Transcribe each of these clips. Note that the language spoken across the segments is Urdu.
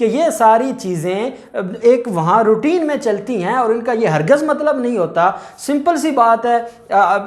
کہ یہ ساری چیزیں ایک وہاں روٹین میں چلتی ہیں اور ان کا یہ ہرگز مطلب نہیں ہوتا. سمپل سی بات ہے,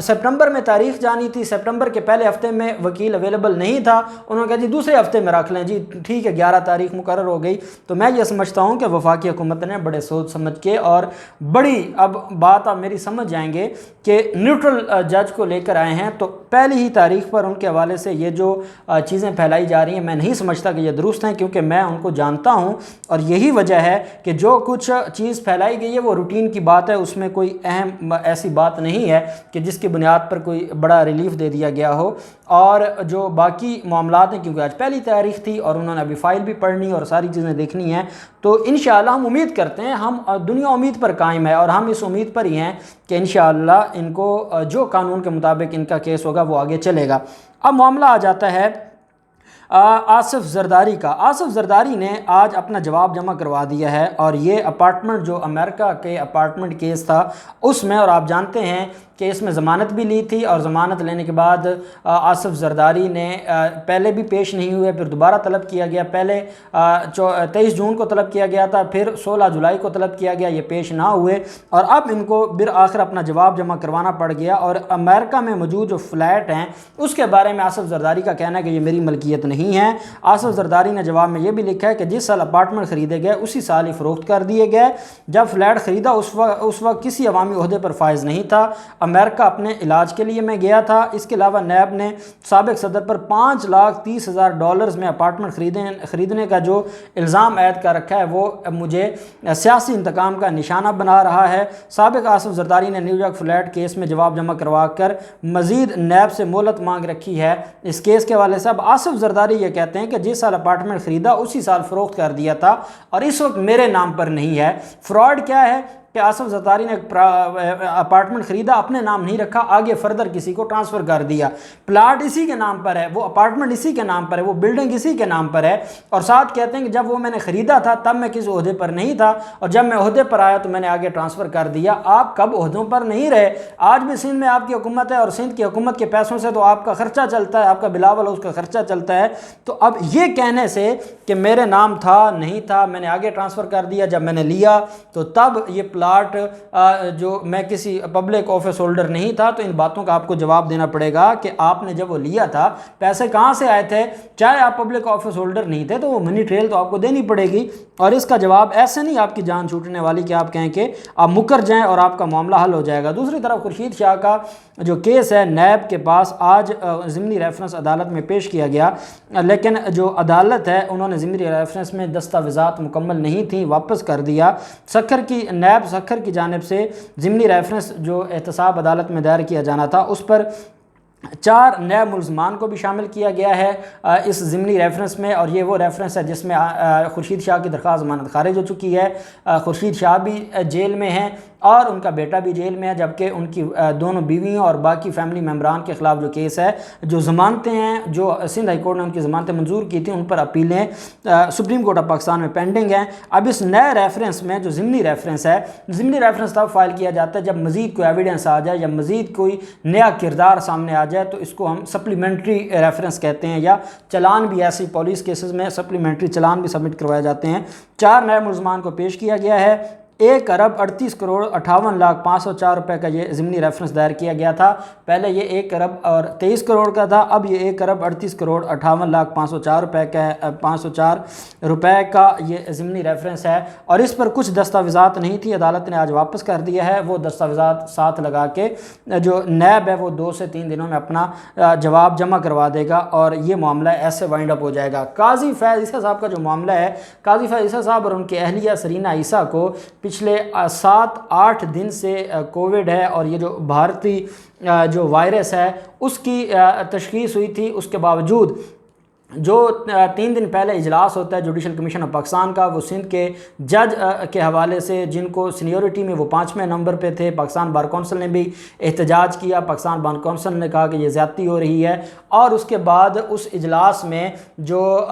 سپٹمبر میں تاریخ جانی تھی, سپٹمبر کے پہلے ہفتے میں وکیل اویلیبل نہیں تھا, انہوں نے کہا جی دوسرے ہفتے میں رکھ لیں, جی ٹھیک ہے 11 تاریخ مقرر ہو گئی. تو میں یہ سمجھتا ہوں کہ وفاقی حکومت نے بڑے سوچ سمجھ کے اور بڑی, اب بات آپ میری سمجھ جائیں گے کہ نیوٹرل جج کو لے کر آئے ہیں. تو پہلی ہی تاریخ پر ان کے حوالے سے یہ جو چیزیں پھیلائی جا رہی ہیں میں نہیں سمجھتا کہ یہ درست ہیں, کیونکہ میں ان کو جانتا ہوں اور یہی وجہ ہے کہ جو کچھ چیز پھیلائی گئی ہے وہ روٹین کی بات ہے, اس میں کوئی اہم ایسی بات نہیں ہے کہ جس کی بنیاد پر کوئی بڑا ریلیف دے دیا گیا ہو. اور جو باقی معاملات ہیں, کیونکہ آج پہلی تاریخ تھی اور انہوں نے ابھی فائل بھی پڑھنی اور ساری چیزیں دیکھنی ہیں, تو انشاءاللہ ہم امید کرتے ہیں, ہم دنیا امید پر قائم ہے اور ہم اس امید پر ہی ہیں کہ انشاءاللہ ان کو جو قانون کے مطابق ان کا کیس ہوگا وہ آگے چلے گا. اب معاملہ آ جاتا ہے آصف زرداری کا. آصف زرداری نے آج اپنا جواب جمع کروا دیا ہے اور یہ اپارٹمنٹ جو امریکہ کے اپارٹمنٹ کیس تھا اس میں, اور آپ جانتے ہیں کہ اس میں ضمانت بھی لی تھی اور ضمانت لینے کے بعد آصف زرداری نے پہلے بھی پیش نہیں ہوئے, پھر دوبارہ طلب کیا گیا, پہلے 23 جون کو طلب کیا گیا تھا, پھر 16 جولائی کو طلب کیا گیا, یہ پیش نہ ہوئے اور اب ان کو بالآخر اپنا جواب جمع کروانا پڑ گیا. اور امریکہ میں موجود جو فلیٹ ہیں اس کے بارے میں آصف زرداری کا کہنا ہے کہ یہ میری ملکیت نہیں ہے. آصف زرداری نے جواب میں یہ بھی لکھا ہے کہ جس سال اپارٹمنٹ خریدے گئے اسی سال ہی فروخت کر دیے گئے. جب فلیٹ خریدا اس وقت کسی عوامی عہدے پر فائز نہیں تھا, امریکہ اپنے علاج کے لیے میں گیا تھا. اس کے علاوہ نیب نے سابق صدر پر $5,30,000 میں اپارٹمنٹ خریدنے کا جو الزام عائد کر رکھا ہے وہ مجھے سیاسی انتقام کا نشانہ بنا رہا ہے. سابق آصف زرداری نے نیو یارک فلیٹ کیس میں جواب جمع کروا کر مزید نیب سے مہلت مانگ رکھی ہے. اس کیس کے حوالے سے اب آصف زرداری یہ کہتے ہیں کہ جس سال اپارٹمنٹ خریدا اسی سال فروخت کر دیا تھا اور اس وقت میرے نام پر نہیں ہے. فراڈ کیا ہے کہ آصف زرداری نے اپارٹمنٹ خریدا, اپنے نام نہیں رکھا, آگے فردر کسی کو ٹرانسفر کر دیا. پلاٹ اسی کے نام پر ہے, وہ اپارٹمنٹ اسی کے نام پر ہے, وہ بلڈنگ اسی کے نام پر ہے, اور ساتھ کہتے ہیں کہ جب وہ میں نے خریدا تھا تب میں کسی عہدے پر نہیں تھا اور جب میں عہدے پر آیا تو میں نے آگے ٹرانسفر کر دیا. آپ کب عہدوں پر نہیں رہے؟ آج بھی سندھ میں آپ کی حکومت ہے اور سندھ کی حکومت کے پیسوں سے تو آپ کا خرچہ چلتا ہے, آپ کا بلاول اس کا خرچہ چلتا ہے. تو اب یہ کہنے سے کہ میرے نام تھا نہیں تھا, میں نے آگے ٹرانسفر کر دیا, جب میں نے لیا تو تب یہ پلاٹ جو میں کسی پبلک آفس ہولڈر نہیں تھا, تو ان باتوں کا آپ کو جواب دینا پڑے گا کہ آپ نے جب وہ لیا تھا پیسے کہاں سے آئے تھے. چاہے آپ پبلک آفس ہولڈر نہیں تھے تو وہ منی ٹریل تو آپ کو دینی پڑے گی, اور اس کا جواب ایسے نہیں آپ کی جان چھوٹنے والی کہ آپ کہیں کہ آپ مکر جائیں اور آپ کا معاملہ حل ہو جائے گا. دوسری طرف خورشید شاہ کا جو کیس ہے نیب کے پاس آج ضمنی ریفرنس عدالت میں پیش کیا گیا, لیکن جو عدالت ہے انہوں نے ضمنی ریفرنس میں دستاویزات مکمل نہیں تھیں, واپس کر دیا. نیب سکھر کی جانب سے ضمنی ریفرنس جو احتساب عدالت میں دائر کیا جانا تھا اس پر 4 نئے ملزمان کو بھی شامل کیا گیا ہے اس ضمنی ریفرنس میں, اور یہ وہ ریفرنس ہے جس میں خورشید شاہ کی درخواست ضمانت خارج ہو چکی ہے. خورشید شاہ بھی جیل میں ہیں اور ان کا بیٹا بھی جیل میں ہے, جبکہ ان کی دونوں بیویوں اور باقی فیملی ممبران کے خلاف جو کیس ہے, جو ضمانتیں ہیں جو سندھ ہائی کورٹ نے ان کی ضمانتیں منظور کی تھیں, ان پر اپیلیں سپریم کورٹ آف پاکستان میں پینڈنگ ہیں. اب اس نئے ریفرنس میں جو ضمنی ریفرنس ہے, ضمنی ریفرنس تب فائل کیا جاتا ہے جب مزید کوئی ایویڈنس آ جائے یا مزید کوئی نیا کردار سامنے آ جائے, تو اس کو ہم سپلیمنٹری ریفرنس کہتے ہیں, یا چلان بھی ایسی پولیس کیسز میں سپلیمنٹری چلان بھی سبمٹ کروائے جاتے ہیں. 4 نئے ملزمان کو پیش کیا گیا ہے. 1,38,58,504 روپے کا یہ ضمنی ریفرنس دائر کیا گیا تھا. پہلے یہ 1,23 کروڑ کا تھا, اب یہ 1,38,58,504 روپے کا 504 روپے کا یہ ضمنی ریفرنس ہے, اور اس پر کچھ دستاویزات نہیں تھی, عدالت نے آج واپس کر دیا ہے. وہ دستاویزات ساتھ لگا کے جو نیب ہے وہ 2 سے 3 دنوں میں اپنا جواب جمع کروا دے گا اور یہ معاملہ ایسے وائنڈ اپ ہو جائے گا. قاضی فیض عیسیٰ صاحب کا جو معاملہ ہے, قاضی فیض عیسیٰ صاحب اور ان کے اہلیہ سرینا عیسیٰ کو پچھلے 7-8 دن سے کووڈ ہے, اور یہ جو بھارتی جو وائرس ہے اس کی تشخیص ہوئی تھی. اس کے باوجود جو 3 دن پہلے اجلاس ہوتا ہے جوڈیشل کمیشن آف پاکستان کا, وہ سندھ کے جج کے حوالے سے جن کو سینیورٹی میں وہ 5ویں نمبر پہ تھے, پاکستان بار کونسل نے بھی احتجاج کیا. پاکستان بار کونسل نے کہا کہ یہ زیادتی ہو رہی ہے, اور اس کے بعد اس اجلاس میں جو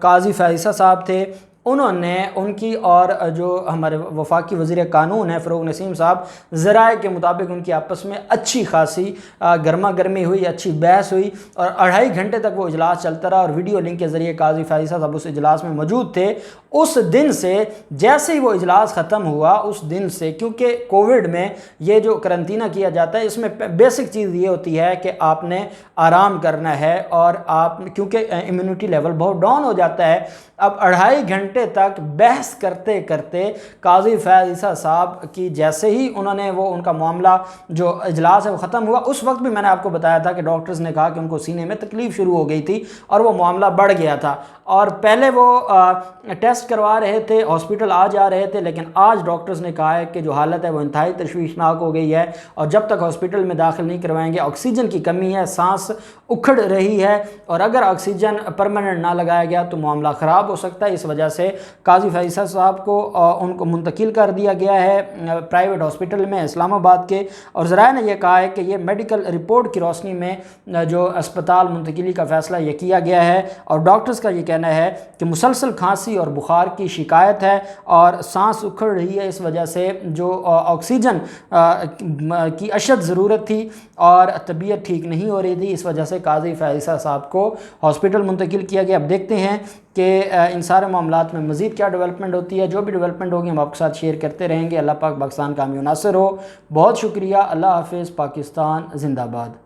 قاضی فیض عیسیٰ صاحب تھے انہوں نے ان کی اور جو ہمارے وفاقی وزیر قانون ہیں فروغ نسیم صاحب، ذرائع کے مطابق ان کی آپس میں اچھی خاصی گرما گرمی ہوئی، اچھی بحث ہوئی اور 2.5 گھنٹے تک وہ اجلاس چلتا رہا اور ویڈیو لنک کے ذریعے قاضی فیاض صاحب اس اجلاس میں موجود تھے۔ اس دن سے جیسے ہی وہ اجلاس ختم ہوا، اس دن سے، کیونکہ کووڈ میں یہ جو قرنطینہ کیا جاتا ہے اس میں بیسک چیز یہ ہوتی ہے کہ آپ نے آرام کرنا ہے، اور آپ کیونکہ امیونٹی لیول بہت ڈاؤن ہو جاتا ہے۔ اب 2.5 گھنٹے تک بحث کرتے کرتے قاضی فیاض عیسیٰ صاحب کی جیسے ہی انہوں نے ان کا معاملہ جو اجلاس ہے وہ ختم ہوا، اس وقت بھی میں نے آپ کو بتایا تھا کہ ڈاکٹرز نے کہا کہ ان کو سینے میں تکلیف شروع ہو گئی تھی اور وہ معاملہ بڑھ گیا تھا، اور پہلے وہ ٹیسٹ کروا رہے تھے، ہاسپٹل آ جا رہے تھے، لیکن آج ڈاکٹرز نے کہا ہے کہ جو حالت ہے وہ انتہائی تشویشناک ہو گئی ہے، اور جب تک ہاسپٹل میں داخل نہیں کروائیں گے، آکسیجن کی کمی ہے، سانس اکھڑ رہی ہے، اور اگر آکسیجن پرماننٹ نہ لگایا گیا تو معاملہ خراب ہو سکتا ہے۔ اس وجہ سے قاضی فیاض عیسیٰ صاحب کو ان کو منتقل کر دیا گیا ہے پرائیویٹ ہاسپٹل میں اسلام آباد کے، اور ذرائع نے یہ کہا ہے کہ یہ میڈیکل رپورٹ کی روشنی میں جو اسپتال منتقلی کا فیصلہ یہ کیا گیا ہے، اور ڈاکٹرز کا یہ کہنا ہے کہ مسلسل کھانسی اور بخار کی شکایت ہے اور سانس اکھڑ رہی ہے، اس وجہ سے جو آکسیجن کی اشد ضرورت تھی اور طبیعت ٹھیک نہیں ہو رہی تھی، اس وجہ سے قاضی فیاض عیسیٰ صاحب کو ہاسپٹل منتقل کیا گیا۔ اب دیکھتے ہیں کہ ان سارے معاملات میں مزید کیا ڈیولپمنٹ ہوتی ہے۔ جو بھی ڈیولپمنٹ ہوگی ہم آپ کے ساتھ شیئر کرتے رہیں گے۔ اللہ پاک پاکستان کا حامی و ناصر ہو۔ بہت شکریہ۔ اللہ حافظ۔ پاکستان زندہ باد۔